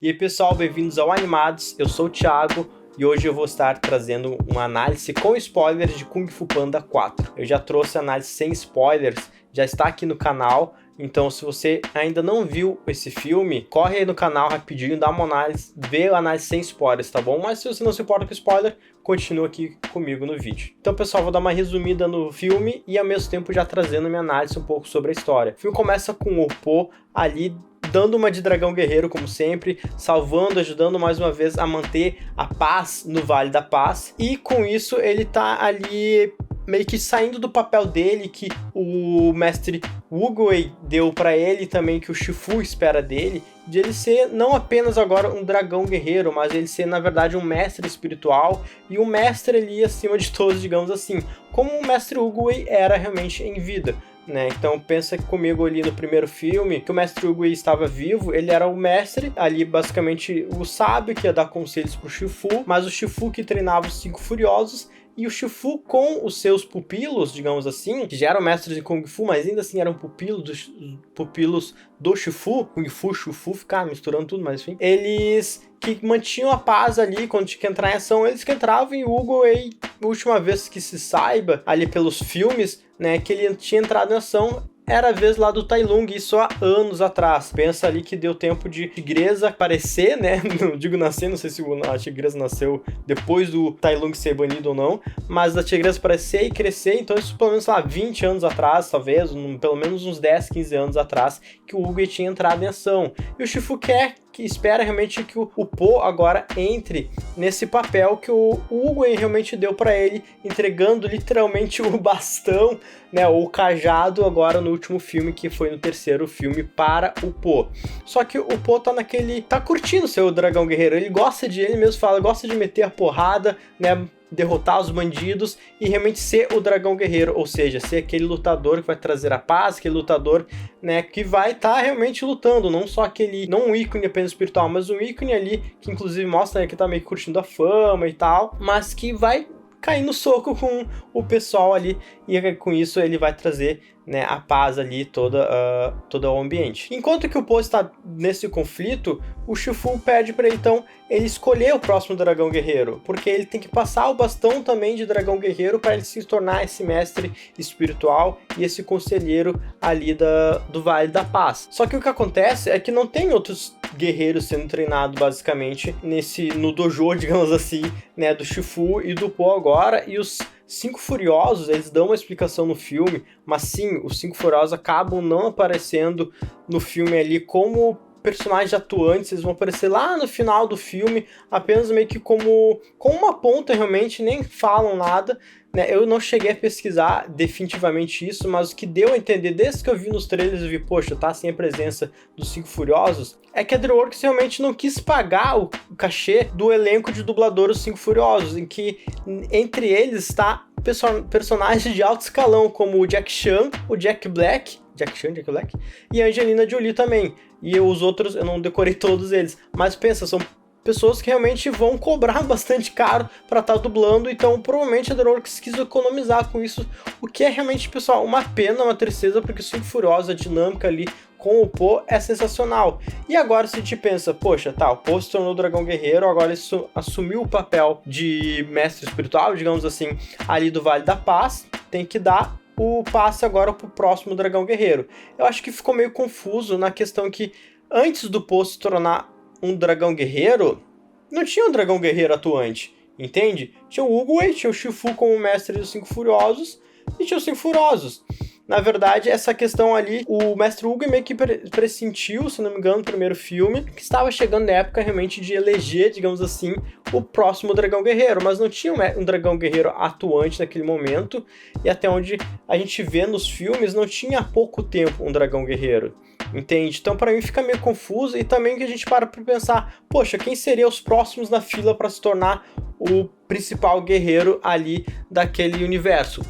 E aí pessoal, bem-vindos ao Animados, eu sou o Thiago e hoje eu vou estar trazendo uma análise com spoilers de Kung Fu Panda 4. Eu já trouxe a análise sem spoilers, já está aqui no canal, então se você ainda não viu esse filme, corre aí no canal rapidinho, dá uma análise, vê a análise sem spoilers, tá bom? Mas se você não se importa com spoiler, continua aqui comigo no vídeo. Então pessoal, vou dar uma resumida no filme e ao mesmo tempo já trazendo minha análise um pouco sobre a história. O filme começa com o Po ali dando uma de dragão guerreiro, como sempre, salvando, ajudando mais uma vez a manter a paz no Vale da Paz. E com isso ele tá ali meio que saindo do papel dele, que o mestre Oogway deu pra ele, também que o Shifu espera dele, de ele ser não apenas agora um dragão guerreiro, mas ele ser na verdade um mestre espiritual e um mestre ali acima de todos, digamos assim, como o mestre Oogway era realmente em vida. Então pensa comigo ali no primeiro filme, que o mestre Oogway estava vivo, ele era o mestre, ali basicamente o sábio que ia dar conselhos pro Shifu, mas o Shifu que treinava os Cinco Furiosos, e o Shifu com os seus pupilos, digamos assim, que já eram mestres em Kung Fu, mas ainda assim eram pupilos do Shifu, Kung Fu, Shifu, ficar misturando tudo, mas enfim, eles que mantinham a paz ali quando tinha que entrar em ação, eles que entravam em Oogway, a última vez que se saiba, ali pelos filmes, que ele tinha entrado em ação, era a vez lá do Tai Lung, isso há anos atrás. Pensa ali que deu tempo de Tigresa aparecer, não digo nascer, não sei se a Tigresa nasceu depois do Tai Lung ser banido ou não, mas da Tigresa aparecer e crescer, então isso pelo menos lá 20 anos atrás, talvez, pelo menos uns 10, 15 anos atrás, que o Oogway tinha entrado em ação. E o Shifu que espera realmente que o Po agora entre nesse papel que o Oogway realmente deu para ele, entregando literalmente o bastão, ou o cajado agora no último filme, que foi no terceiro filme, para o Po. Só que o Po tá curtindo ser o dragão guerreiro, ele mesmo fala, gosta de meter a porrada, derrotar os bandidos e realmente ser o dragão guerreiro, ou seja, ser aquele lutador que vai trazer a paz, aquele lutador, que vai estar realmente lutando, não só não um ícone apenas espiritual, mas um ícone ali que inclusive mostra que tá meio que curtindo a fama e tal, mas que vai cair no soco com o pessoal ali e com isso ele vai trazer a paz ali todo o ambiente. Enquanto que o Po está nesse conflito, o Shifu pede para ele então ele escolher o próximo dragão guerreiro, porque ele tem que passar o bastão também de dragão guerreiro para ele se tornar esse mestre espiritual e esse conselheiro ali do Vale da Paz. Só que o que acontece é que não tem outros guerreiros sendo treinados basicamente no dojo, digamos assim, do Shifu e do Po agora, e os Cinco Furiosos, eles dão uma explicação no filme, mas sim, os Cinco Furiosos acabam não aparecendo no filme ali como personagens atuantes, eles vão aparecer lá no final do filme, apenas meio que como uma ponta, realmente, nem falam nada, Eu não cheguei a pesquisar definitivamente isso, mas o que deu a entender, desde que eu vi nos trailers, eu vi, poxa, tá sem a presença dos Cinco Furiosos, é que a DreamWorks realmente não quis pagar o cachê do elenco de dublador Os Cinco Furiosos, em que entre eles está personagens de alto escalão, como o Jack Chan, o Jack Black, e a Angelina Jolie também. E os outros, eu não decorei todos eles, mas pensa, são pessoas que realmente vão cobrar bastante caro para estar dublando, então provavelmente a DreamWorks quis economizar com isso, o que é realmente, pessoal, uma pena, uma tristeza, porque o Cinco Furiosos, a dinâmica ali com o Po é sensacional. E agora se a gente pensa, poxa, o Po se tornou o dragão guerreiro, agora ele assumiu o papel de mestre espiritual, digamos assim, ali do Vale da Paz, tem que dar o passe agora pro próximo dragão guerreiro. Eu acho que ficou meio confuso na questão que antes do Po se tornar um dragão guerreiro, não tinha um dragão guerreiro atuante, entende? Tinha o Oogway, tinha o Shifu como mestre dos Cinco Furiosos e tinha os Cinco Furiosos. Na verdade, essa questão ali, o mestre Oogway meio que pressentiu, se não me engano, no primeiro filme, que estava chegando na época realmente de eleger, digamos assim, o próximo dragão guerreiro, mas não tinha um dragão guerreiro atuante naquele momento, e até onde a gente vê nos filmes, não tinha há pouco tempo um dragão guerreiro, entende? Então para mim fica meio confuso, e também que a gente para pensar, poxa, quem seria os próximos na fila para se tornar o principal guerreiro ali daquele universo?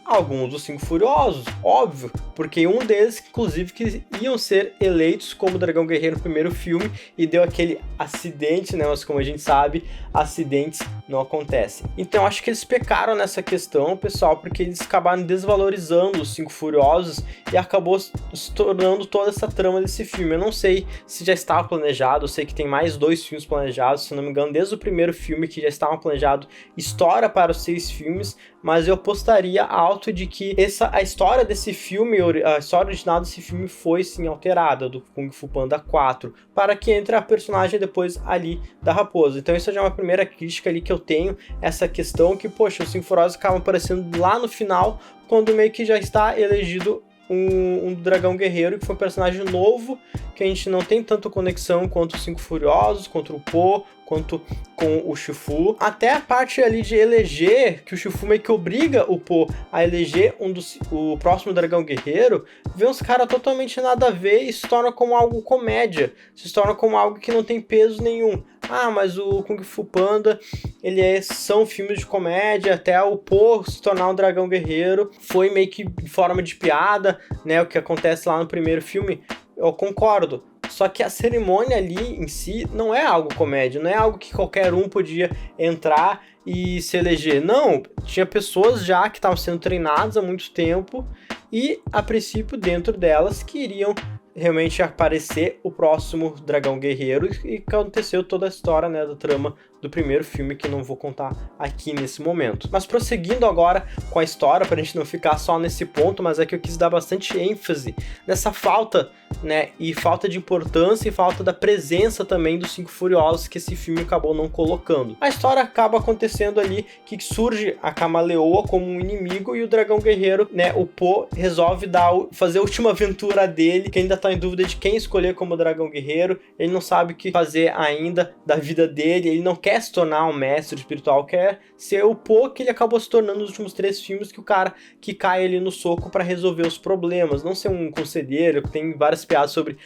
alguns dos 5 Furiosos, óbvio, porque um deles, inclusive, que iam ser eleitos como Dragão Guerreiro no primeiro filme e deu aquele acidente, né? Mas como a gente sabe, acidentes não acontecem. Então acho que eles pecaram nessa questão, pessoal, porque eles acabaram desvalorizando os 5 Furiosos e acabou se tornando toda essa trama desse filme. Eu não sei se já estava planejado, eu sei que tem mais 2 filmes planejados, se não me engano, desde o primeiro filme que já estavam planejados história para os 6 filmes, mas eu apostaria alto de que a história desse filme, a história original desse filme foi sim alterada do Kung Fu Panda 4, para que entre a personagem depois ali da Raposa. Então isso já é uma primeira crítica ali que eu tenho, essa questão que, poxa, os 5 Furiosos acabam aparecendo lá no final, quando meio que já está elegido um Dragão Guerreiro, que foi um personagem novo, que a gente não tem tanta conexão quanto os 5 Furiosos, quanto o Po, quanto com o Shifu. Até a parte ali de eleger, que o Shifu meio que obriga o Po a eleger o próximo Dragão Guerreiro, vê uns caras totalmente nada a ver e se torna como algo comédia, se torna como algo que não tem peso nenhum. Ah, mas o Kung Fu Panda, são filmes de comédia, até o Po se tornar um Dragão Guerreiro foi meio que em forma de piada, né, o que acontece lá no primeiro filme, eu concordo. Só que a cerimônia ali em si não é algo comédia, não é algo que qualquer um podia entrar e se eleger. Não, tinha pessoas já que estavam sendo treinadas há muito tempo e, a princípio, dentro delas queriam realmente aparecer o próximo Dragão Guerreiro e aconteceu toda a história, né, da trama do primeiro filme, que não vou contar aqui nesse momento. Mas prosseguindo agora com a história, pra gente não ficar só nesse ponto, mas é que eu quis dar bastante ênfase nessa falta, né, e falta de importância e falta da presença também dos 5 Furiosos que esse filme acabou não colocando. A história acaba acontecendo ali que surge a Camaleoa como um inimigo e o Dragão Guerreiro, né, o Po, resolve fazer a última aventura dele, que ainda tá em dúvida de quem escolher como Dragão Guerreiro, ele não sabe o que fazer ainda da vida dele, ele não quer se tornar um mestre espiritual, quer ser o Po que ele acabou se tornando nos últimos 3 filmes, que o cara que cai ali no soco para resolver os problemas, não ser um conselheiro, que tem várias piadas sobre,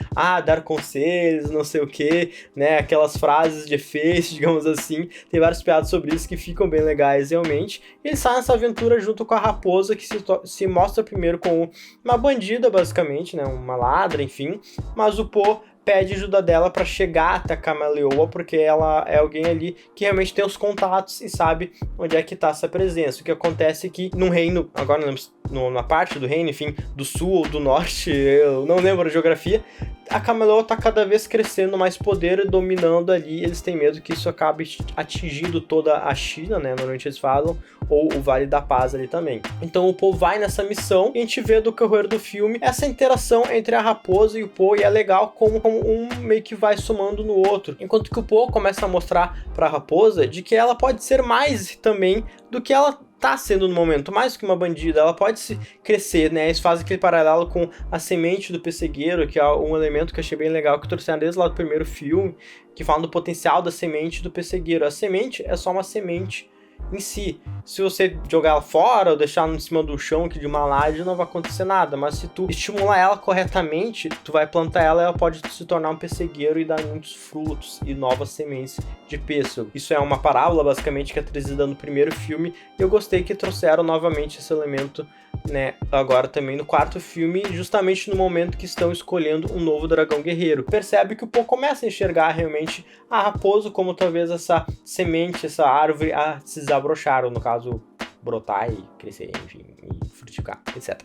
dar conselhos, não sei o que, né, aquelas frases de efeito, digamos assim, tem várias piadas sobre isso que ficam bem legais realmente, e ele sai nessa aventura junto com a Raposa, que se mostra primeiro como uma bandida, basicamente, né, uma ladra, enfim, mas o Po pede ajuda dela para chegar até a Camaleoa, porque ela é alguém ali que realmente tem os contatos e sabe onde é que tá essa presença. O que acontece é que num reino, agora não lembro, na parte do reino, enfim, do sul ou do norte, eu não lembro a geografia, a Camaleoa tá cada vez crescendo mais poder e dominando ali, eles têm medo que isso acabe atingindo toda a China, né, normalmente eles falam, ou o Vale da Paz ali também. Então o Po vai nessa missão e a gente vê do correr do filme essa interação entre a Raposa e o Po, e é legal como um meio que vai somando no outro, enquanto que o Po começa a mostrar pra Raposa de que ela pode ser mais também do que ela tá sendo no momento, mais que uma bandida, ela pode se crescer, né? Isso faz aquele paralelo com a semente do pessegueiro, que é um elemento que eu achei bem legal, que trouxeram desde lá do primeiro filme, que fala do potencial da semente do pessegueiro. A semente é só uma semente em si. Se você jogar ela fora ou deixar em cima do chão aqui de uma laje, não vai acontecer nada, mas se tu estimular ela corretamente, tu vai plantar ela e ela pode se tornar um pessegueiro e dar muitos frutos e novas sementes de pêssego. Isso é uma parábola, basicamente, que é trazida no primeiro filme, e eu gostei que trouxeram novamente esse elemento, né, agora também no quarto filme, justamente no momento que estão escolhendo um novo Dragão Guerreiro. Percebe que o Po começa a enxergar realmente a Raposa como talvez essa semente, essa árvore a se desabrochar, ou no caso, brotar e crescer, enfim, e frutificar, etc.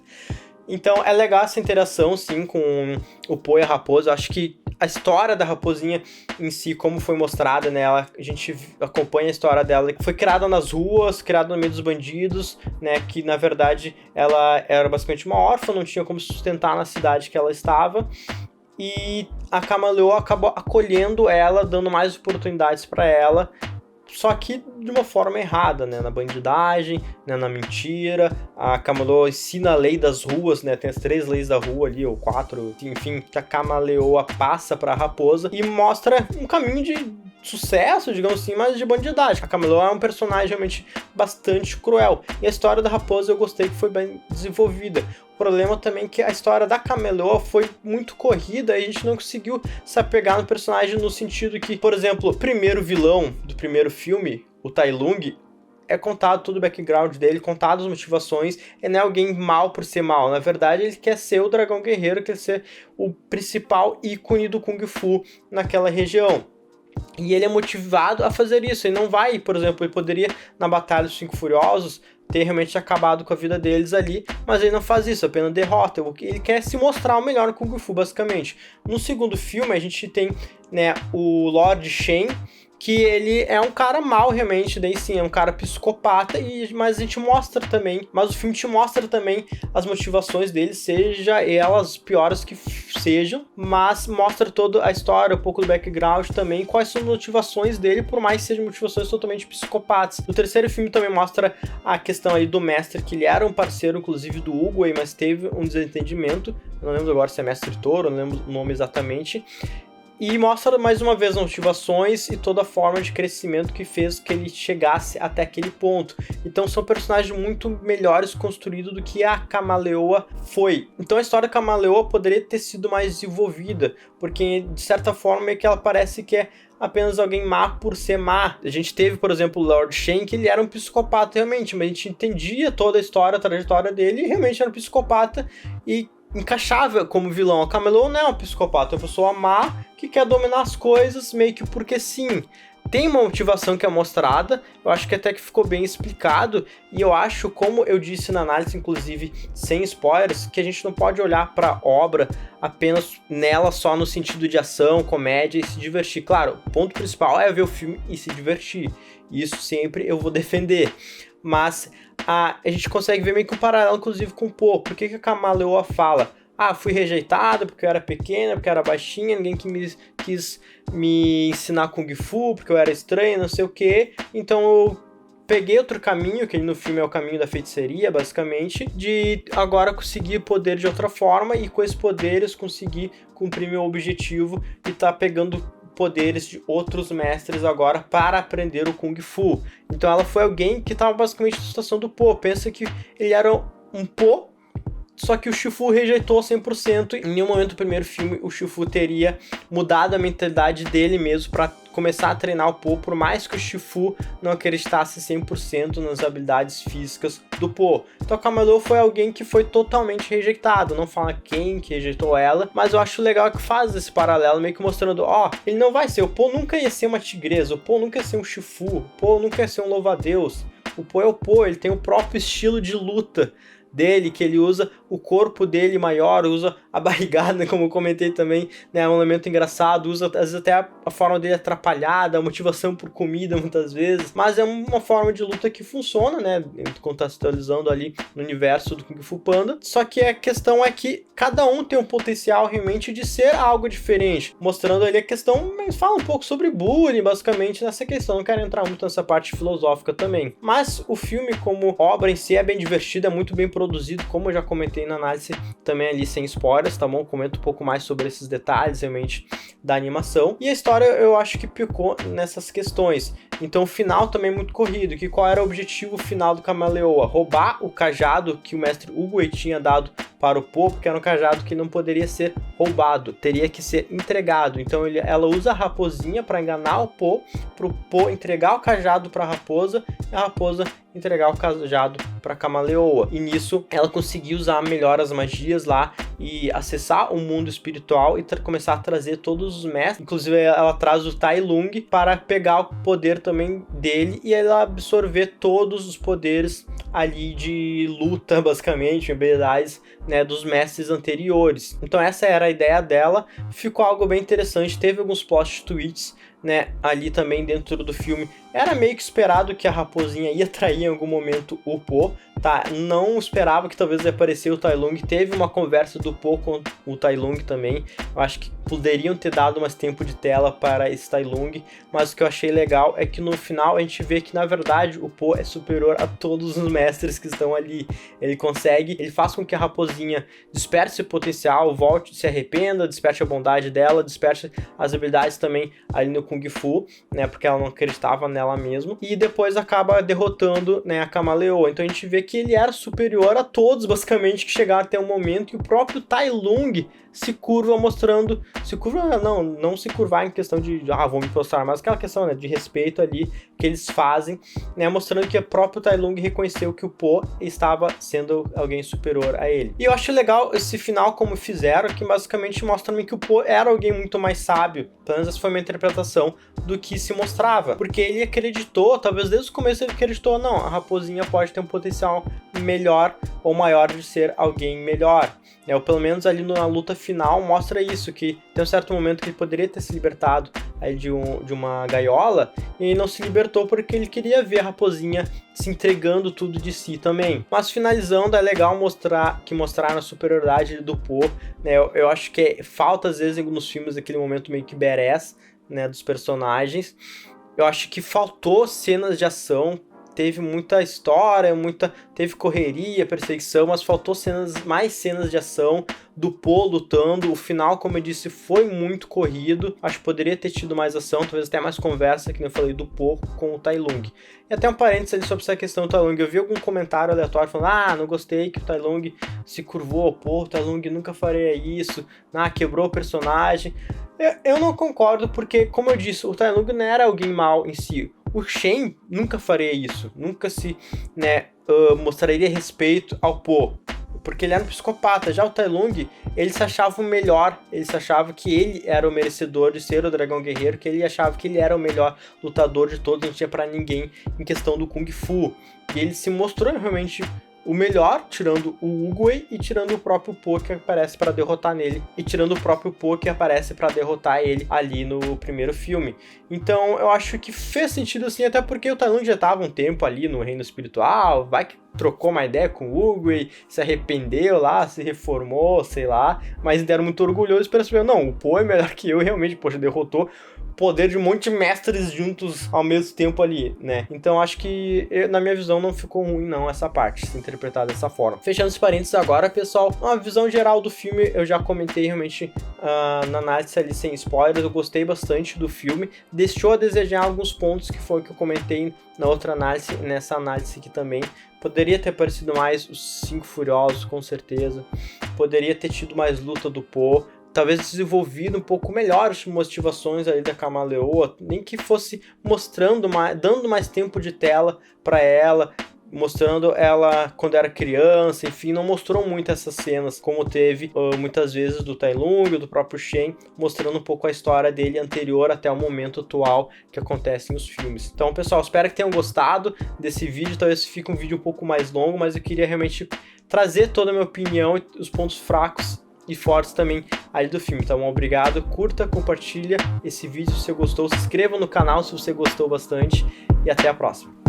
Então é legal essa interação, sim, com o Po e a Raposa. Eu acho que a história da Raposinha em si, como foi mostrada nela, a gente acompanha a história dela, que foi criada nas ruas, criada no meio dos bandidos, né, que na verdade ela era basicamente uma órfã, não tinha como sustentar na cidade que ela estava, e a Camaleoa acabou acolhendo ela, dando mais oportunidades para ela, só que de uma forma errada, né, na bandidagem, né, na mentira. A Camaleoa ensina a lei das ruas, né, tem as 3 leis da rua ali, ou 4, enfim, que a Camaleoa passa pra Raposa e mostra um caminho de sucesso, digamos assim, mas de bandidagem. A Camaleoa é um personagem realmente bastante cruel, e a história da Raposa eu gostei que foi bem desenvolvida. O problema também é que a história da Camaleoa foi muito corrida e a gente não conseguiu se apegar no personagem no sentido que, por exemplo, o primeiro vilão do primeiro filme, o Tai Lung, é contado todo o background dele, contado as motivações, ele não é alguém mal por ser mal, na verdade ele quer ser o dragão guerreiro, quer ser o principal ícone do Kung Fu naquela região. E ele é motivado a fazer isso, ele não vai, por exemplo, ele poderia na Batalha dos Cinco Furiosos ter realmente acabado com a vida deles ali, mas ele não faz isso, apenas derrota. Ele quer se mostrar o melhor no Kung Fu, basicamente. No segundo filme, a gente tem, né, o Lord Shen, que ele é um cara mau realmente, daí sim, é um cara psicopata, mas a gente mostra também, mas o filme te mostra também as motivações dele, seja elas piores que sejam, mas mostra toda a história, um pouco do background também, quais são as motivações dele, por mais que sejam motivações totalmente psicopatas. No terceiro filme também mostra a questão aí do mestre, que ele era um parceiro, inclusive, do Hugo, mas teve um desentendimento, eu não lembro agora se é Mestre Toro, não lembro o nome exatamente, e mostra mais uma vez as motivações e toda a forma de crescimento que fez que ele chegasse até aquele ponto. Então são personagens muito melhores construídos do que a Camaleoa foi. Então a história da Camaleoa poderia ter sido mais desenvolvida, porque de certa forma é que ela parece que é apenas alguém má por ser má. A gente teve, por exemplo, o Lord Shen, que ele era um psicopata realmente, mas a gente entendia toda a história, a trajetória dele, e realmente era um psicopata e encaixava como vilão. A Camaleoa não é uma psicopata, é uma pessoa má que quer dominar as coisas meio que porque sim. Tem uma motivação que é mostrada, eu acho que até que ficou bem explicado, e eu acho, como eu disse na análise, inclusive sem spoilers, que a gente não pode olhar para a obra apenas nela só no sentido de ação, comédia e se divertir. Claro, o ponto principal é ver o filme e se divertir, isso sempre eu vou defender. Mas a gente consegue ver meio que um paralelo, inclusive, com o Po. Por que a Camaleoa fala? Ah, fui rejeitada porque eu era pequena, porque eu era baixinha, ninguém quis me ensinar Kung Fu, porque eu era estranha, não sei o que. Então eu peguei outro caminho, que no filme é o caminho da feiticeria, basicamente, de agora conseguir poder de outra forma e com esses poderes conseguir cumprir meu objetivo e tá pegando poderes de outros mestres agora para aprender o Kung Fu. Então ela foi alguém que estava basicamente na situação do Po. Pensa que ele era um Po, só que o Shifu rejeitou 100%. Em nenhum momento do primeiro filme o Shifu teria mudado a mentalidade dele mesmo para começar a treinar o Po, por mais que o Shifu não acreditasse 100% nas habilidades físicas do Po. Então a Camaleoa foi alguém que foi totalmente rejeitado, não fala quem que rejeitou ela, mas eu acho legal que faz esse paralelo, meio que mostrando, ó, ele não vai ser, o Po nunca ia ser uma tigresa, o Po nunca ia ser um Shifu, o Po nunca ia ser um louva-a-Deus, o Po é o Po, ele tem o próprio estilo de luta dele, que ele usa o corpo dele maior, usa a barrigada, como eu comentei também, né, é um elemento engraçado, usa às vezes até a forma dele atrapalhada, a motivação por comida muitas vezes, mas é uma forma de luta que funciona, né, contextualizando ali no universo do Kung Fu Panda, só que a questão é que cada um tem um potencial realmente de ser algo diferente, mostrando ali a questão, mas fala um pouco sobre bullying, basicamente, nessa questão, não quero entrar muito nessa parte filosófica também, mas o filme como obra em si é bem divertido, é muito bem produzido, como eu já comentei na análise também ali sem spoilers, tá bom? Comento um pouco mais sobre esses detalhes realmente da animação. E a história eu acho que picou nessas questões. Então o final também é muito corrido, que qual era o objetivo final do Camaleoa? Roubar o cajado que o mestre Uguay tinha dado para o Po, porque era um cajado que não poderia ser roubado, teria que ser entregado. Então ela usa a raposinha para enganar o Po, para o Po entregar o cajado para a raposa, e a raposa entregar o cajado para Camaleoa. E nisso ela conseguiu usar melhor as magias lá e acessar o mundo espiritual e começar a trazer todos os mestres. Inclusive ela traz o Tai Lung para pegar o poder também dele e ela absorver todos os poderes ali de luta, basicamente, habilidades, né, dos mestres anteriores. Então essa era a ideia dela, ficou algo bem interessante, teve alguns plot twists, né, ali também dentro do filme. Era meio que esperado que a raposinha ia trair em algum momento o Po, tá? Não esperava que talvez ia aparecer o Tai Lung. Teve uma conversa do Po com o Tai Lung também. Eu acho que poderiam ter dado mais tempo de tela para esse Tai Lung, mas o que eu achei legal é que no final a gente vê que na verdade o Po é superior a todos os mestres que estão ali. Ele faz com que a raposinha desperte seu potencial, volte, se arrependa, desperte a bondade dela, desperte as habilidades também ali no Kung Fu, né, porque ela não acreditava nela mesmo, e depois acaba derrotando, né, a Camaleoa. Então a gente vê que ele era superior a todos, basicamente, que chegaram até o momento, e o próprio Tai Lung se curva mostrando, não se curvar em questão de, vou me prostrar, mas aquela questão, né, de respeito ali que eles fazem, né, mostrando que o próprio Tai Lung reconheceu que o Po estava sendo alguém superior a ele. E eu acho legal esse final como fizeram, que basicamente mostra que o Po era alguém muito mais sábio, pelo menos essa foi a minha interpretação, do que se mostrava, porque ele acreditou, talvez desde o começo ele acreditou, não, a raposinha pode ter um potencial melhor ou maior de ser alguém melhor. Ou pelo menos ali na luta final mostra isso, que tem um certo momento que ele poderia ter se libertado aí de uma gaiola, e ele não se libertou porque ele queria ver a raposinha se entregando tudo de si também. Mas finalizando, é legal mostrar a superioridade do Po, né? Eu acho que falta às vezes nos filmes aquele momento meio que badass, né, dos personagens. Eu acho que faltou cenas de ação. Teve muita história, teve correria, perseguição, mas faltou mais cenas de ação do Po lutando. O final, como eu disse, foi muito corrido. Acho que poderia ter tido mais ação, talvez até mais conversa, que nem eu falei, do Po com o Tai Lung. E até um parênteses ali sobre essa questão do Tai Lung. Eu vi algum comentário aleatório falando, não gostei que o Tai Lung se curvou ao Po, o Tai Lung nunca faria isso, quebrou o personagem. Eu não concordo, porque, como eu disse, o Tai Lung não era alguém mau em si. O Shen nunca faria isso, nunca se mostraria respeito ao Po, porque ele era um psicopata. Já o Tai Lung, ele se achava o melhor, ele se achava que ele era o merecedor de ser o dragão guerreiro, que ele achava que ele era o melhor lutador de todos, não tinha pra ninguém em questão do Kung Fu. E ele se mostrou realmente o melhor, tirando o Oogway e tirando o próprio Po que aparece para derrotar nele, e tirando o próprio Po que aparece para derrotar ele ali no primeiro filme. Então eu acho que fez sentido assim, até porque o Tai Lung já estava um tempo ali no reino espiritual, vai que trocou uma ideia com o Oogway, se arrependeu lá, se reformou, sei lá, mas ainda era muito orgulhoso e percebeu, não, o Po é melhor que eu, e realmente, poxa, derrotou poder de um monte de mestres juntos ao mesmo tempo ali, né? Então acho que, na minha visão, não ficou ruim não essa parte, se interpretar dessa forma. Fechando os parênteses agora, pessoal, uma visão geral do filme, eu já comentei realmente na análise ali sem spoilers, eu gostei bastante do filme, deixou a desejar alguns pontos que foi o que eu comentei na outra análise, nessa análise aqui também. Poderia ter aparecido mais os 5 Furiosos, com certeza. Poderia ter tido mais luta do Po. Talvez desenvolvido um pouco melhor as motivações ali da Kamaleoa, nem que fosse mostrando dando mais tempo de tela para ela, mostrando ela quando era criança, enfim, não mostrou muito essas cenas, como teve muitas vezes do Tai Lung, do próprio Shen, mostrando um pouco a história dele anterior até o momento atual que acontece nos filmes. Então, pessoal, espero que tenham gostado desse vídeo, talvez fique um vídeo um pouco mais longo, mas eu queria realmente trazer toda a minha opinião e os pontos fracos e fortes também ali do filme. Então, obrigado, curta, compartilha esse vídeo se você gostou, se inscreva no canal se você gostou bastante e até a próxima.